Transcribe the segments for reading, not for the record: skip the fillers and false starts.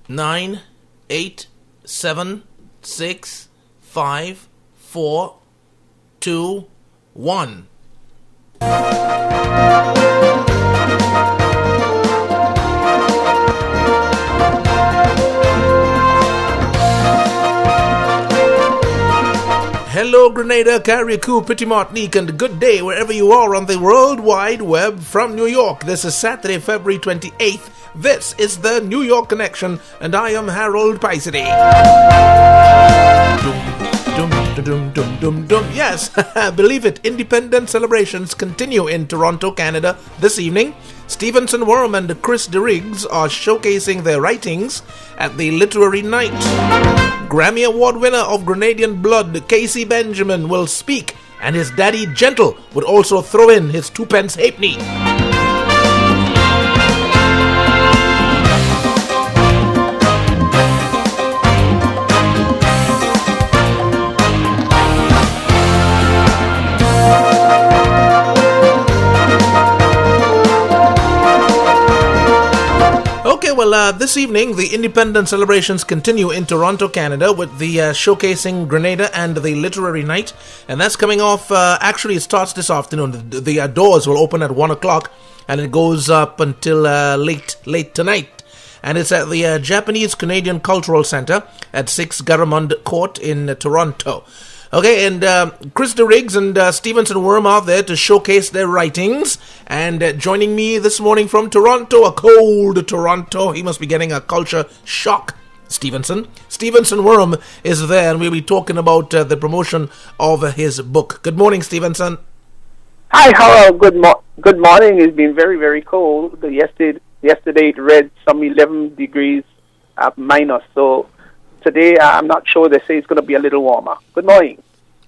9, 8, 7, 6, 5, 4, 2, 1. Hello, Grenada, Carriacou, Petit Martinique, and good day wherever you are on the World Wide Web from New York. This is Saturday, February 28th. This is the New York Connection, and I am Harold Pysadee. Yes, believe it, independence celebrations continue in Toronto, Canada this evening. Stevenson Worm and Chris DeRiggs are showcasing their writings at the Literary Night. Grammy Award winner of Grenadian blood, Casey Benjamin, will speak, and his daddy Gentle would also throw in his 2 pence halfpenny. Well, this evening, the independence celebrations continue in Toronto, Canada, with the showcasing Grenada and the Literary Night. And that's coming off, actually, it starts this afternoon. The doors will open at 1 o'clock, and it goes up until late tonight. And it's at the Japanese Canadian Cultural Centre at 6 Garamond Court in Toronto. Okay, and Chris DeRiggs and Stevenson Worm are there to showcase their writings. And joining me this morning from Toronto, a cold Toronto, he must be getting a culture shock, Stevenson Worm is there, and we'll be talking about the promotion of his book. Good morning, Stevenson. Hi, Harold. Good morning. It's been very, very cold. Yesterday it read some 11 degrees minus, so today, I'm not sure. They say it's going to be a little warmer. Good morning.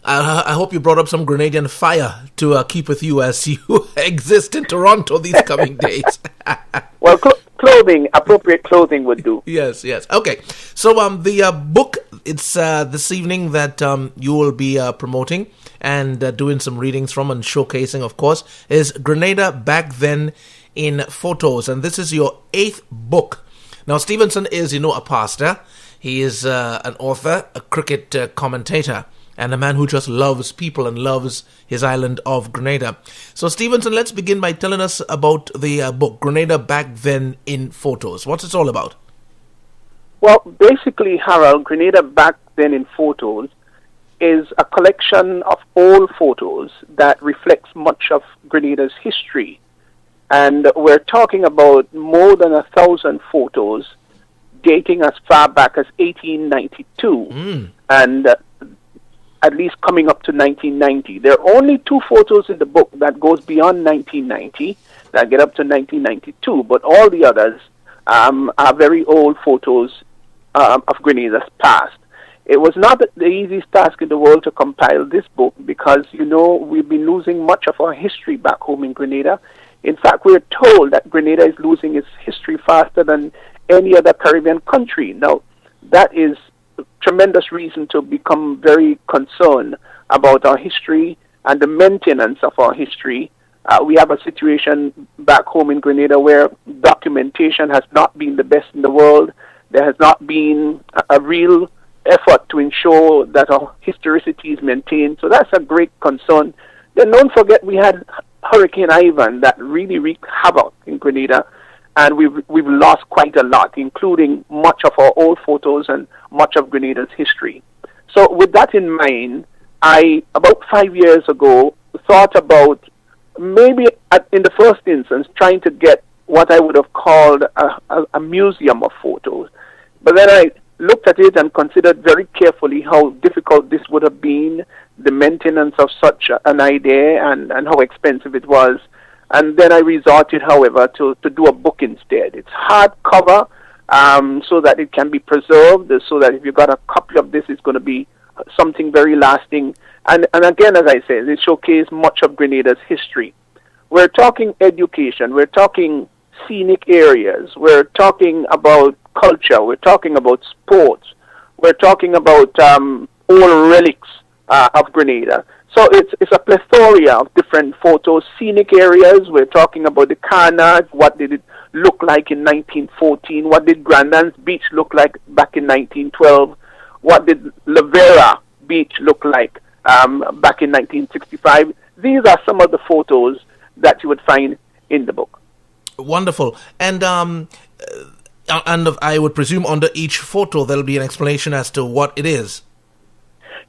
I hope you brought up some Grenadian fire to keep with you as you exist in Toronto these coming days. Well, appropriate clothing would do. Yes. Okay. So the book, it's this evening that you will be promoting and doing some readings from and showcasing, of course, is Grenada Back Then in Photos. And this is your 8th book. Now, Stevenson is, a pastor. He is an author, a cricket commentator, and a man who just loves people and loves his island of Grenada. So, Stevenson, let's begin by telling us about the book, Grenada Back Then in Photos. What's it all about? Well, basically, Harold, Grenada Back Then in Photos is a collection of old photos that reflects much of Grenada's history. And we're talking about more than 1,000 photos dating as far back as 1892 and at least coming up to 1990. There are only 2 photos in the book that goes beyond 1990, that get up to 1992, but all the others are very old photos of Grenada's past. It was not the easiest task in the world to compile this book because, we've been losing much of our history back home in Grenada. In fact, we're told that Grenada is losing its history faster than any other Caribbean country. Now, that is tremendous reason to become very concerned about our history and the maintenance of our history. We have a situation back home in Grenada where documentation has not been the best in the world. There has not been a real effort to ensure that our historicity is maintained. So that's a great concern. Then don't forget we had Hurricane Ivan that really wreaked havoc in Grenada, and we've lost quite a lot, including much of our old photos and much of Grenada's history. So with that in mind, I, about 5 years ago, thought about maybe in the first instance trying to get what I would have called a museum of photos. But then I looked at it and considered very carefully how difficult this would have been, the maintenance of such an idea and how expensive it was. And then I resorted, however, to do a book instead. It's hardcover, so that it can be preserved, so that if you got a copy of this, it's going to be something very lasting. And again, as I said, it showcases much of Grenada's history. We're talking education, we're talking scenic areas, we're talking about culture, we're talking about sports, we're talking about old relics of Grenada. So it's a plethora of different photos, scenic areas. We're talking about the carnage, what did it look like in 1914? What did Grandin's Beach look like back in 1912? What did Lavera Beach look like back in 1965? These are some of the photos that you would find in the book. Wonderful. And I would presume under each photo there'll be an explanation as to what it is.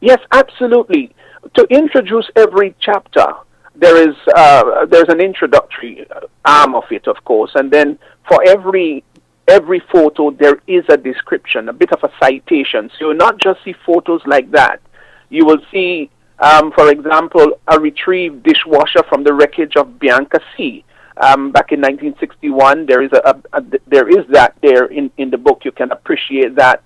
Yes, absolutely. To introduce every chapter, there's an introductory arm of it, of course, and then for every photo there is a description, a bit of a citation. So you'll not just see photos like that. You will see, for example, a retrieved dishwasher from the wreckage of Bianca C. Back in 1961. There is there is that there in the book. You can appreciate that.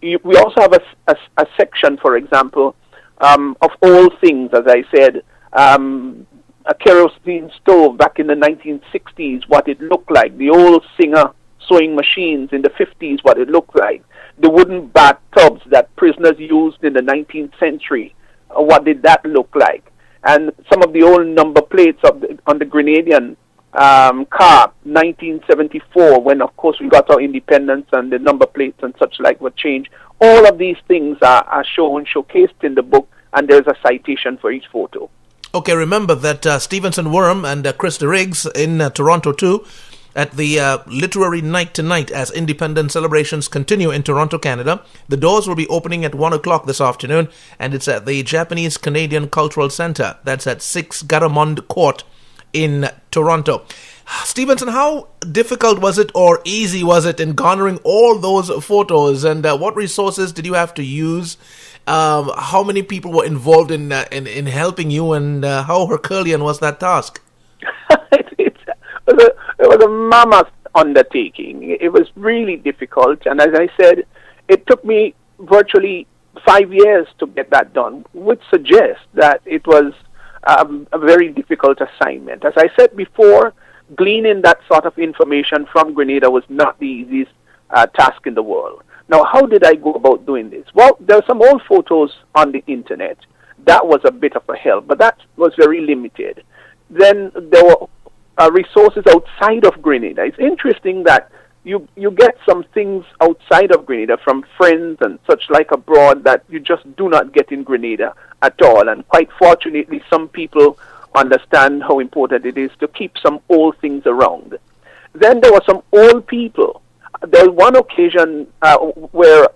We also have a section, for example, of all things, as I said, a kerosene stove back in the 1960s, what it looked like, the old Singer sewing machines in the 50s, what it looked like, the wooden bathtubs that prisoners used in the 19th century, what did that look like, and some of the old number plates on the Grenadian car, 1974, when of course we got our independence and the number plates and such like were changed. All of these things are showcased in the book, and there's a citation for each photo. Okay, remember that Stevenson Worm and Krista Riggs in Toronto too, at the Literary Night tonight as independence celebrations continue in Toronto, Canada. The doors will be opening at 1 o'clock this afternoon, and it's at the Japanese Canadian Cultural Centre. That's at 6 Garamond Court in Toronto. Stevenson, how difficult was it or easy was it in garnering all those photos, and what resources did you have to use? How many people were involved in helping you, and how Herculean was that task? It was a mammoth undertaking. It was really difficult, and as I said, it took me virtually 5 years to get that done, which suggests that it was a very difficult assignment. As I said before, gleaning that sort of information from Grenada was not the easiest task in the world. Now, how did I go about doing this? Well, there are some old photos on the internet. That was a bit of a help, but that was very limited. Then there were resources outside of Grenada. It's interesting that you get some things outside of Grenada from friends and such like abroad that you just do not get in Grenada at all. And quite fortunately, some people understand how important it is to keep some old things around. Then there were some old people. There was one occasion where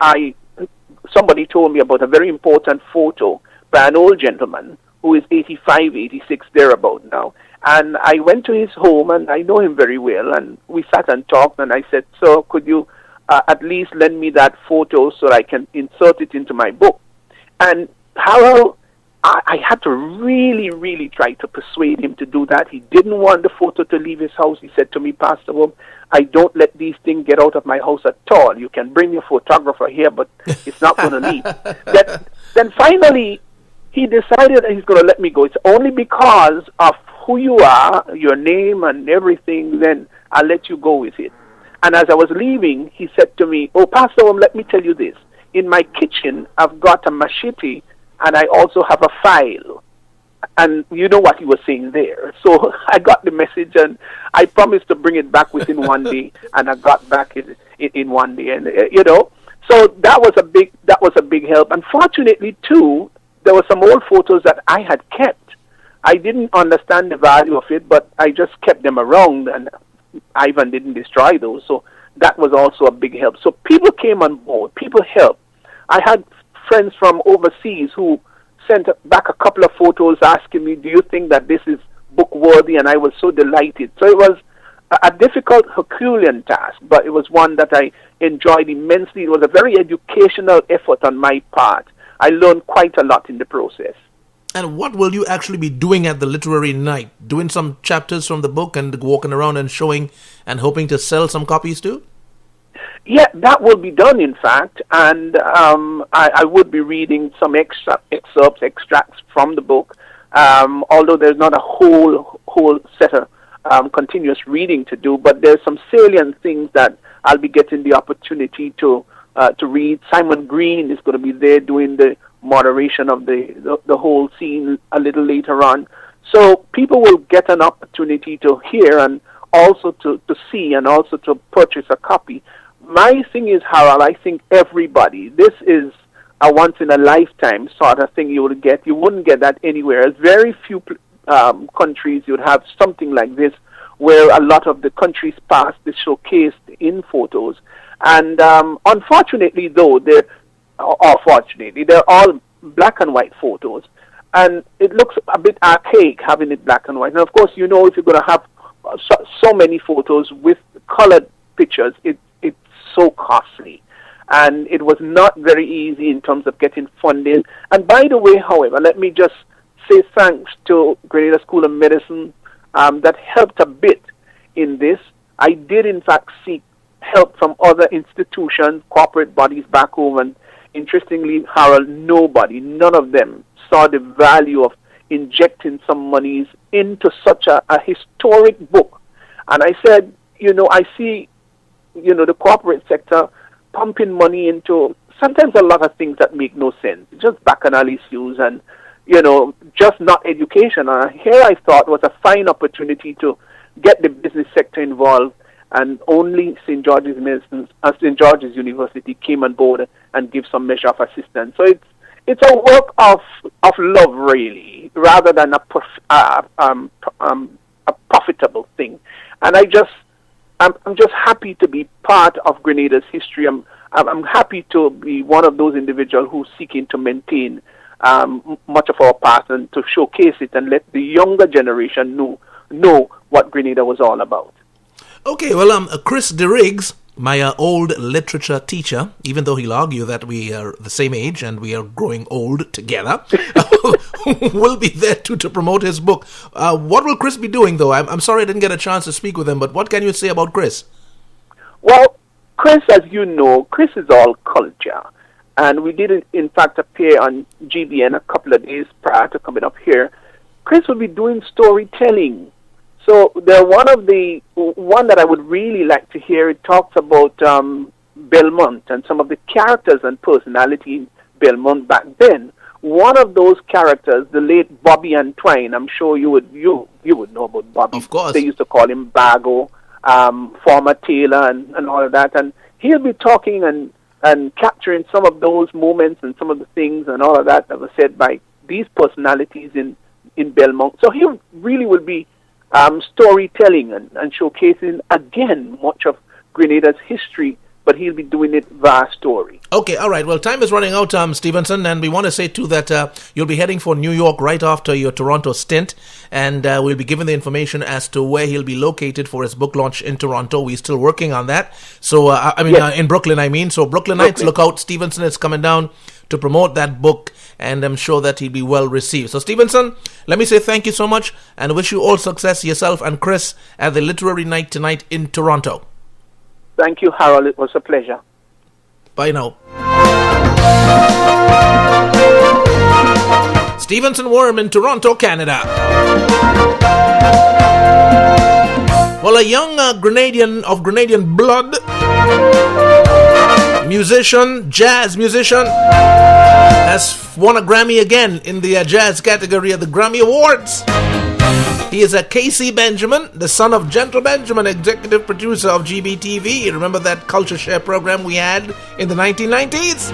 somebody told me about a very important photo by an old gentleman who is 85, 86, thereabout now. And I went to his home, and I know him very well, and we sat and talked, and I said, "Sir, could you at least lend me that photo so I can insert it into my book?" And Harold, I had to really, really try to persuade him to do that. He didn't want the photo to leave his house. He said to me, "Pastor Webb, I don't let these things get out of my house at all. You can bring your photographer here, but it's not going to leave." Then finally, he decided that he's going to let me go. It's only because of who you are, your name and everything, then I'll let you go with it. And as I was leaving, he said to me, "Oh, Pastor Webb, let me tell you this. In my kitchen, I've got a machete, and I also have a file." And you know what he was saying there. So I got the message, and I promised to bring it back within one day, and I got back in 1 day. And so that was a big help. And fortunately, too, there were some old photos that I had kept. I didn't understand the value of it, but I just kept them around, and Ivan didn't destroy those. So that was also a big help. So people came on board. People helped. I had friends from overseas who sent back a couple of photos asking me, "Do you think that this is book worthy?" And I was so delighted. So it was a difficult Herculean task, but it was one that I enjoyed immensely. It was a very educational effort on my part. I learned quite a lot in the process. And what will you actually be doing at the Literary Night? Doing some chapters from the book and walking around and showing and hoping to sell some copies too? Yeah, that will be done, in fact, and I would be reading some extracts from the book, although there's not a whole set of continuous reading to do, but there's some salient things that I'll be getting the opportunity to read. Simon Green is going to be there doing the moderation of the whole scene a little later on. So people will get an opportunity to hear, and also to see and also to purchase a copy. My thing is, Harold, I think everybody, this is a once-in-a-lifetime sort of thing you would get. You wouldn't get that anywhere. There's very few countries you'd have something like this, where a lot of the countries past is showcased in photos. And unfortunately, though, they're all black and white photos. And it looks a bit archaic having it black and white. And of course, if you're going to have so many photos with colored pictures, it's so costly. And it was not very easy in terms of getting funding. And by the way, however, let me just say thanks to Grenada School of Medicine that helped a bit in this. I did, in fact, seek help from other institutions, corporate bodies back home, and interestingly, Harold, none of them saw the value of injecting some monies into such a historic book. And I said, I see, the corporate sector pumping money into sometimes a lot of things that make no sense, just bacchanal issues and, just not education. Here I thought was a fine opportunity to get the business sector involved, and only St. George's University came on board and give some measure of assistance. So it's a work of love, really, rather than a profitable thing. And I'm just happy to be part of Grenada's history. I'm happy to be one of those individuals who's seeking to maintain much of our past and to showcase it and let the younger generation know what Grenada was all about. Okay, well, Chris DeRiggs, my old literature teacher, even though he'll argue that we are the same age and we are growing old together, will be there too to promote his book. What will Chris be doing, though? I'm sorry I didn't get a chance to speak with him, but what can you say about Chris? Well, Chris, as you know, Chris is all culture. And we did, in fact, appear on GBN a couple of days prior to coming up here. Chris will be doing storytelling. So they're one that I would really like to hear. It talks about Belmont and some of the characters and personality in Belmont back then. One of those characters, the late Bobby Antwine, I'm sure you would know about Bobby. Of course. They used to call him Bago, former tailor and all of that. And he'll be talking and capturing some of those moments and some of the things and all of that was said by these personalities in Belmont. So he really will be storytelling and showcasing again much of Grenada's history, but he'll be doing it via story. Okay, all right. Well, time is running out, Stevenson, and we want to say too that you'll be heading for New York right after your Toronto stint, and we'll be given the information as to where he'll be located for his book launch in Toronto. We're still working on that. So, yes. In Brooklyn, So, Brooklynites, look out. Stevenson is coming down to promote that book, and I'm sure that he'll be well received. So, Stevenson, let me say thank you so much, and wish you all success, yourself and Chris, at the Literary Night tonight in Toronto. Thank you, Harold. It was a pleasure. Bye now. Stevenson Worm in Toronto, Canada. Well, a young Grenadian of Grenadian blood, jazz musician, has won a Grammy again in the jazz category at the Grammy Awards. He is a Casey Benjamin, the son of Gentle Benjamin, executive producer of GBTV. You remember that culture share program we had in the 1990s?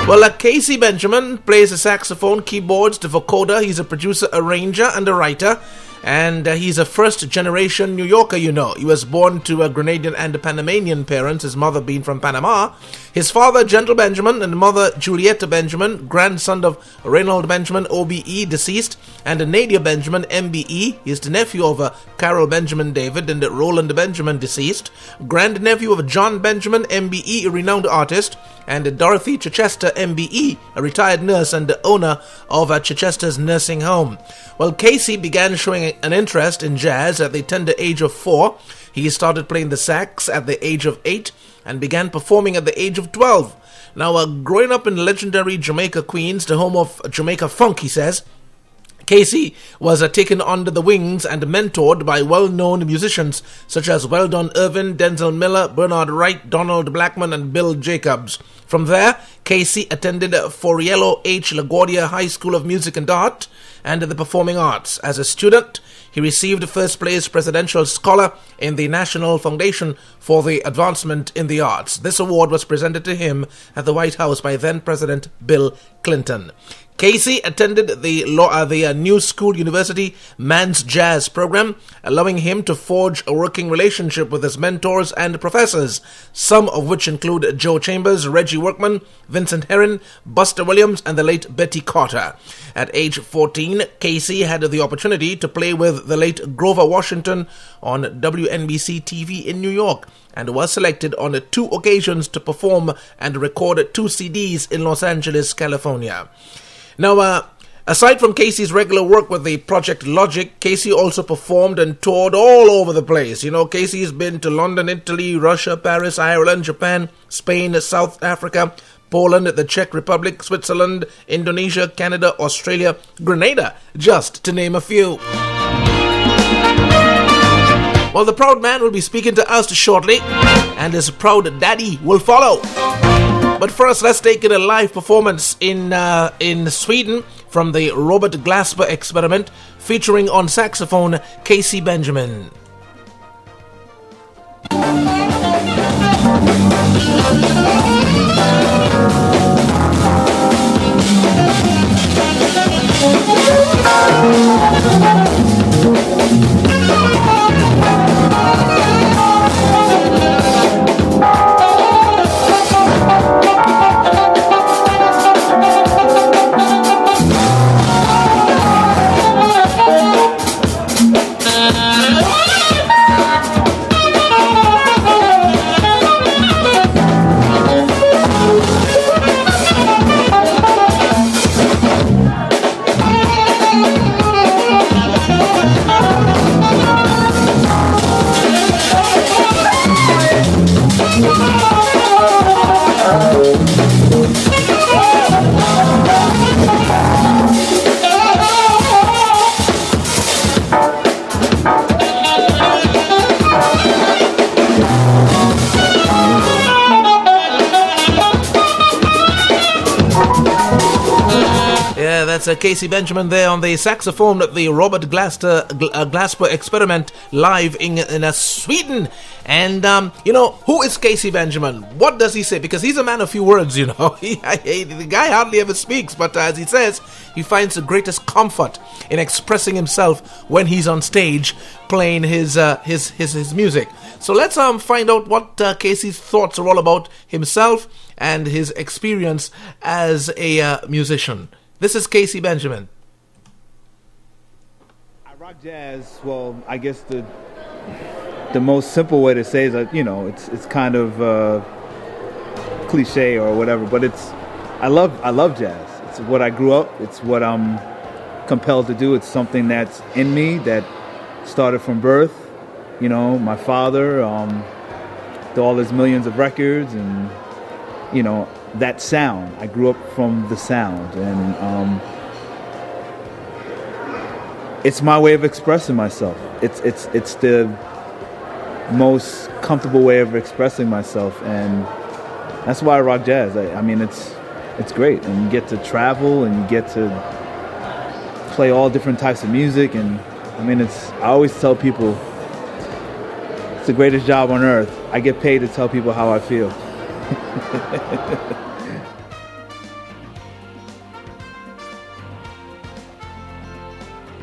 Well, Casey Benjamin plays the saxophone, keyboards, the vocoder. He's a producer, arranger, and a writer. And he's a first-generation New Yorker, He was born to a Grenadian and a Panamanian parents, his mother being from Panama. His father, Gentle Benjamin, and mother, Julietta Benjamin, grandson of Reynold Benjamin, OBE, deceased, and Nadia Benjamin, MBE. He is the nephew of Carol Benjamin David and Roland Benjamin, deceased. Grandnephew of John Benjamin, MBE, a renowned artist, and Dorothy Chichester, MBE, a retired nurse and the owner of Chichester's nursing home. Well, Casey began showing an interest in jazz at the tender age of 4. He started playing the sax at the age of 8 and began performing at the age of 12. Now, growing up in legendary Jamaica, Queens, the home of Jamaica funk, he says, Casey was taken under the wings and mentored by well-known musicians such as Weldon Irvin, Denzel Miller, Bernard Wright, Donald Blackman, and Bill Jacobs. From there, Casey attended Foriello H. LaGuardia High School of Music and Art and the Performing Arts. As a student, he received first place Presidential Scholar in the National Foundation for the Advancement in the Arts. This award was presented to him at the White House by then-President Bill Clinton. Casey attended the New School University Man's Jazz program, allowing him to forge a working relationship with his mentors and professors, some of which include Joe Chambers, Reggie Workman, Vincent Herron, Buster Williams, and the late Betty Carter. At age 14, Casey had the opportunity to play with the late Grover Washington on WNBC TV in New York, and was selected on 2 occasions to perform and record 2 CDs in Los Angeles, California. Now, aside from Casey's regular work with the Project Logic, Casey also performed and toured all over the place. You know, Casey's been to London, Italy, Russia, Paris, Ireland, Japan, Spain, South Africa, Poland, the Czech Republic, Switzerland, Indonesia, Canada, Australia, Grenada, just to name a few. Well, the proud man will be speaking to us shortly, and his proud daddy will follow. But first, let's take in a live performance in Sweden from the Robert Glasper experiment, featuring on saxophone Casey Benjamin. That's Casey Benjamin there on the saxophone at the Robert Glasper experiment live in Sweden. And, who is Casey Benjamin? What does he say? Because he's a man of few words, you know. The guy hardly ever speaks, but as he says, he finds the greatest comfort in expressing himself when he's on stage playing his music. So let's find out what Casey's thoughts are all about himself and his experience as a musician. This is Casey Benjamin. I rock jazz. Well, I guess the most simple way to say is that, it's kind of cliche or whatever, but I love jazz. It's what I grew up. It's what I'm compelled to do. It's something that's in me that started from birth. My father, all his millions of records, and that sound. I grew up from the sound, and it's my way of expressing myself. It's the most comfortable way of expressing myself, and that's why I rock jazz. It's great, and you get to travel, and you get to play all different types of music, and I always tell people it's the greatest job on earth. I get paid to tell people how I feel.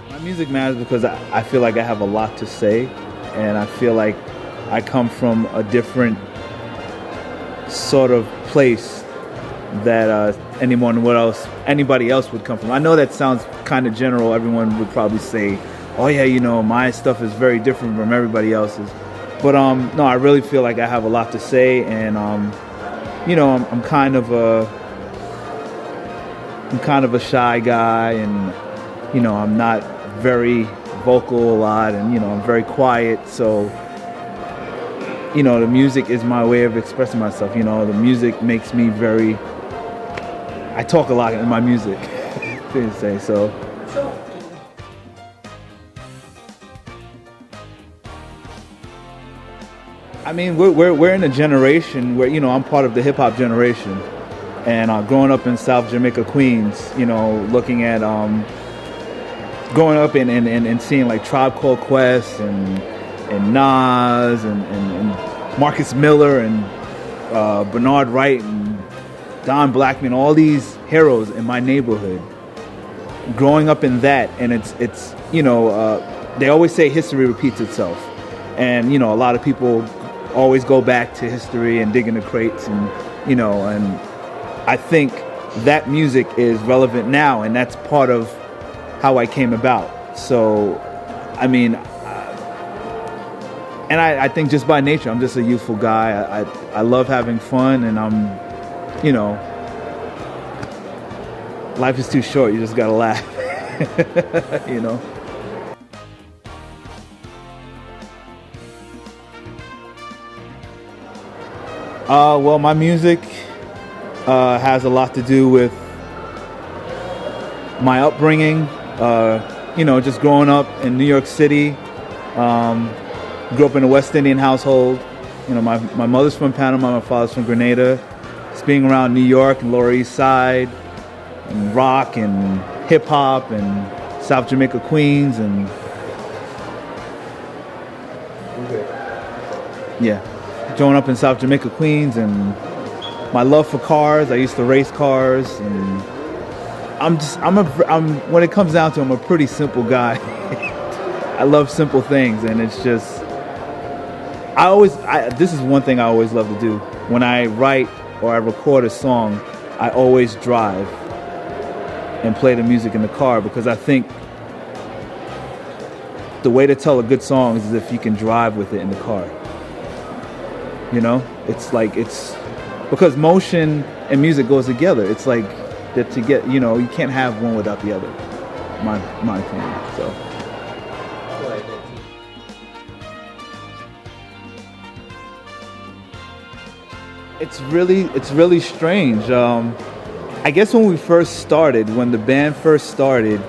My music matters because I feel like I have a lot to say, and I feel like I come from a different sort of place that anybody else would come from. I know that sounds kind of general. Everyone would probably say, oh yeah, my stuff is very different from everybody else's. But no, I really feel like I have a lot to say, and I'm kind of a shy guy, and I'm not very vocal a lot, and I'm very quiet. So the music is my way of expressing myself. The music makes me I talk a lot in my music. So I mean, we're in a generation where, I'm part of the hip hop generation, and growing up in South Jamaica, Queens, looking at growing up and seeing like Tribe Called Quest and Nas and Marcus Miller and Bernard Wright and Don Blackman, all these heroes in my neighborhood. Growing up in that, and it's they always say history repeats itself, and a lot of people always go back to history and dig in the crates, and and I think that music is relevant now, and that's part of how I came about. So, I mean, and I think just by nature, I'm just a youthful guy. I love having fun, and I'm, life is too short. You just gotta laugh, Well, my music has a lot to do with my upbringing. Just growing up in New York City. Grew up in a West Indian household. My mother's from Panama, my father's from Grenada. Just being around New York and Lower East Side, and rock and hip hop and South Jamaica, Queens, and growing up in South Jamaica, Queens, and my love for cars. I used to race cars, and when it comes down to it, I'm a pretty simple guy. I love simple things, and it's just, this is one thing I always love to do. When I write or I record a song, I always drive and play the music in the car, because I think the way to tell a good song is if you can drive with it in the car. It's because motion and music goes together. It's like that to get, you can't have one without the other. My opinion. So. It's really strange. I guess when the band first started,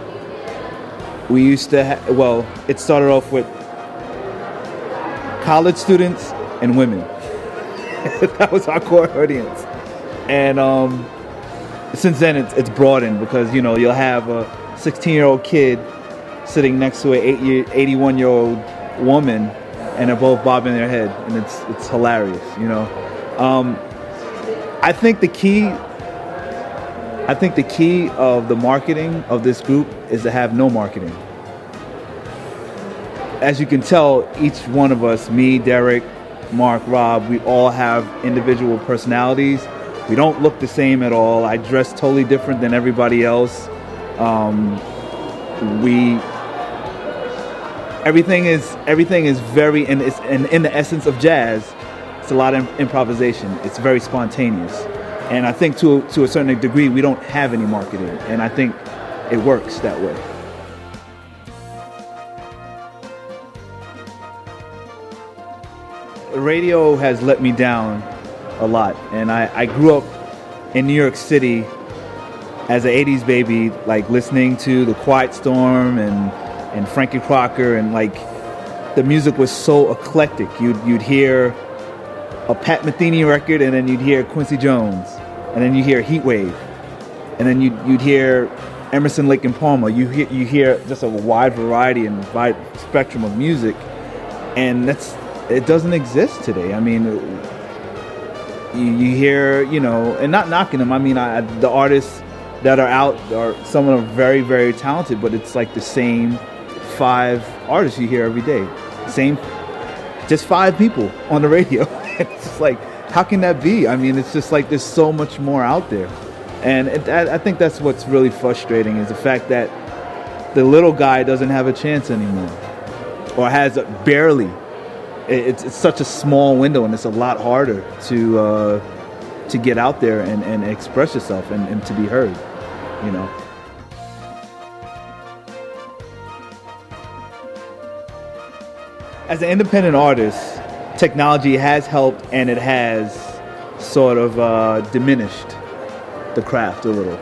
we used to it started off with college students and women. That was our core audience. And since then it's broadened, because you'll have a 16-year-old kid sitting next to an 81-year-old woman, and they're both bobbing their head, and it's hilarious. I think the key of the marketing of this group is to have no marketing. As you can tell, each one of us, me, Derek, Mark, Rob, we all have individual personalities. We don't look the same at all. I dress totally different than everybody else. Everything is very, and it's in the essence of jazz. It's a lot of improvisation. It's very spontaneous, and I think to a certain degree we don't have any marketing, and I think it works that way. Radio has let me down a lot, and I grew up in New York City as an 80s baby, like listening to The Quiet Storm and Frankie Crocker, and like the music was so eclectic. You'd hear a Pat Metheny record, and then you'd hear Quincy Jones, and then you hear Heat Wave, and then you'd hear Emerson, Lake and Palmer. You hear just a wide variety and wide spectrum of music, and it doesn't exist today. I mean, you hear, and not knocking them. I mean, the artists that are out some of them are very, very talented, but it's like the same 5 artists you hear every day, just 5 people on the radio. It's just like, how can that be? I mean, it's just like there's so much more out there, and I think that's what's really frustrating, is the fact that the little guy doesn't have a chance anymore, or has barely. It's such a small window, and it's a lot harder to get out there and express yourself and to be heard, As an independent artist, technology has helped, and it has sort of diminished the craft a little.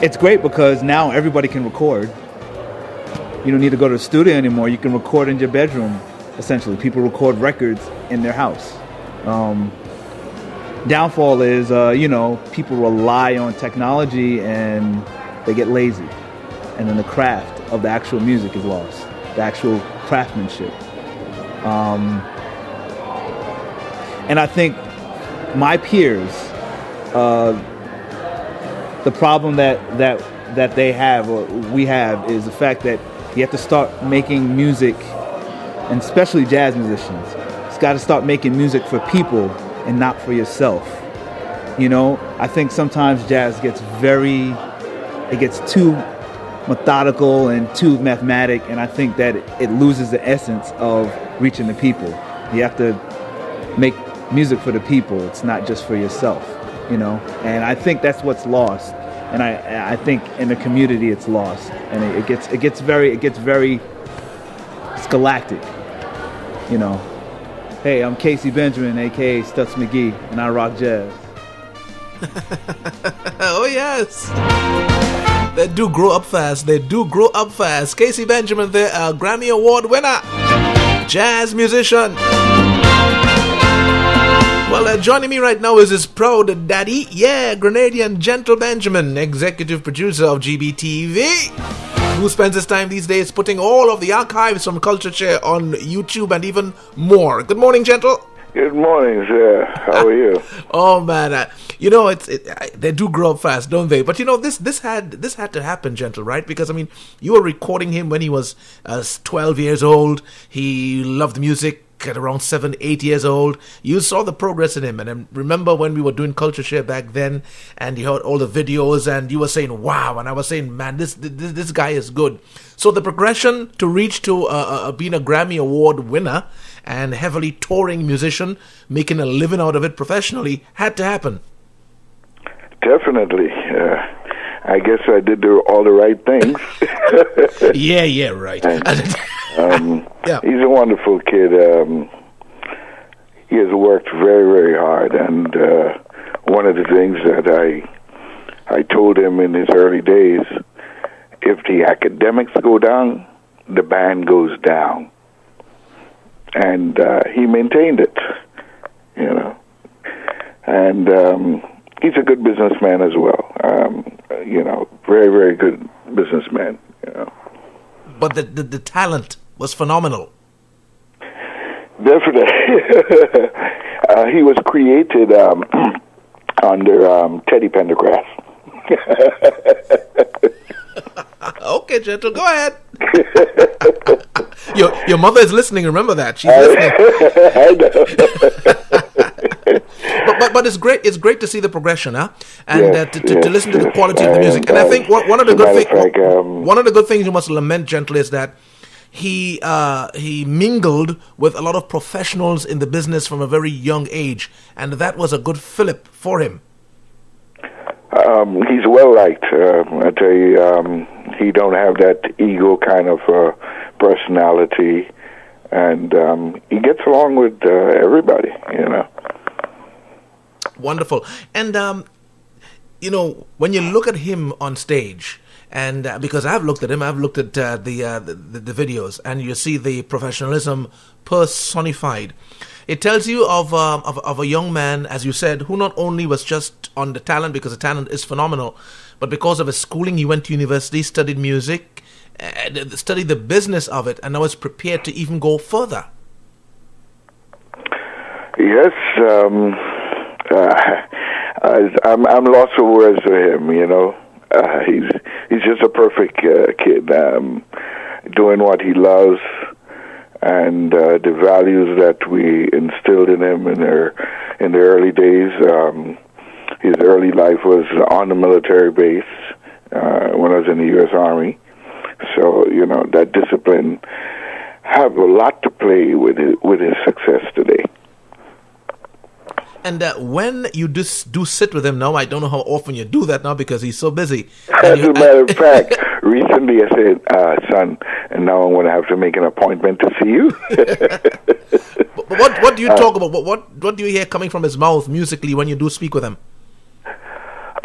It's great because now everybody can record. You don't need to go to the studio anymore. You can record in your bedroom essentially. People record records in their house. Downfall is, people rely on technology and they get lazy. And then the craft of the actual music is lost, the actual craftsmanship. And I think my peers, the problem that they have, or we have, is the fact that you have to start making music, and especially jazz musicians, it's got to start making music for people and not for yourself. I think sometimes jazz gets too methodical and too mathematic, and I think that it loses the essence of reaching the people. You have to make music for the people. It's not just for yourself, and I think that's what's lost. And I think in the community it's lost, and it gets very scholastic, Hey, I'm Casey Benjamin, aka Stutz McGee, and I rock jazz. Oh yes, they do grow up fast. Casey Benjamin, the Grammy Award winner, jazz musician. Well, joining me right now is his proud daddy, Grenadian Gentle Benjamin, executive producer of GBTV, who spends his time these days putting all of the archives from Culture Share on YouTube and even more. Good morning, Gentle. Good morning, sir. How are you? Oh man, they do grow up fast, don't they? But this had to happen, Gentle, right? Because you were recording him when he was 12 years old. He loved music at around 7-8 years old. You saw the progress in him, and I remember when we were doing Culture Share back then, and you heard all the videos, and you were saying wow, and I was saying, man, this guy is good. So the progression to reach to being a Grammy Award winner and heavily touring musician, making a living out of it professionally, had to happen. Definitely. I guess I did all the right things. Yeah, right. Yeah. He's a wonderful kid. He has worked very, very hard, and one of the things that I told him in his early days, if the academics go down, the band goes down. And he maintained it, And he's a good businessman as well. Very, very good businessman. But the talent was phenomenal. Definitely. He was created under Teddy Pendergrass. Okay, Gentle, go ahead. Your mother is listening. Remember that she's listening. But it's great. It's great to see the progression, huh? And yes, to listen to the quality of the music. And I think one of the good things you must lament, Gentle, is that he mingled with a lot of professionals in the business from a very young age, and that was a good fillip for him. He's well liked. I tell you, he don't have that ego kind of personality, and he gets along with everybody. Wonderful. And when you look at him on stage, and because I've looked at him, I've looked at the videos, and you see the professionalism personified. It tells you of a young man, as you said, who not only was just on the talent, because the talent is phenomenal, but because of his schooling, he went to university, studied music, studied the business of it, and now is prepared to even go further. Yes, I'm lost for words for him. He's just a perfect kid, doing what he loves. And the values that we instilled in him in the early days, his early life was on the military base when I was in the U.S. Army. So that discipline have a lot to play with his success today. And when you do sit with him now, I don't know how often you do that now because he's so busy. As a matter of fact, recently I said, son, and now I'm going to have to make an appointment to see you. But what do you talk about? What do you hear coming from his mouth musically when you do speak with him?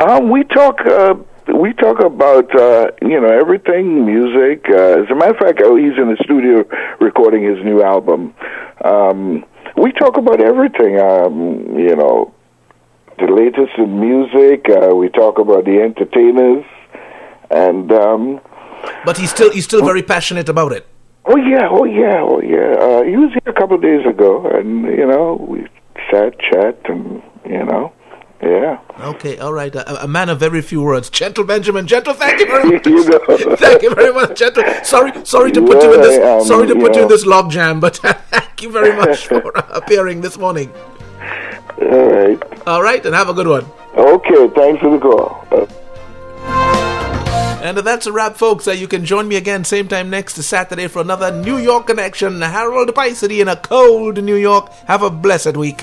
We talk about everything, music. As a matter of fact, he's in the studio recording his new album. We talk about everything. The latest in music. We talk about the entertainers, and but he's still very passionate about it. Oh yeah. He was here a couple of days ago, and we chat, and yeah. Okay, all right. A man of very few words. Gentle Benjamin. Gentle, thank you very much. Thank you very much, Gentle. Sorry to put you in this. Sorry to put you in this log jam, but thank you very much for appearing this morning. All right, and have a good one. Okay, thanks for the call. And that's a wrap, folks. You can join me again same time next Saturday for another New York connection. Harold Pysadee in a cold New York. Have a blessed week.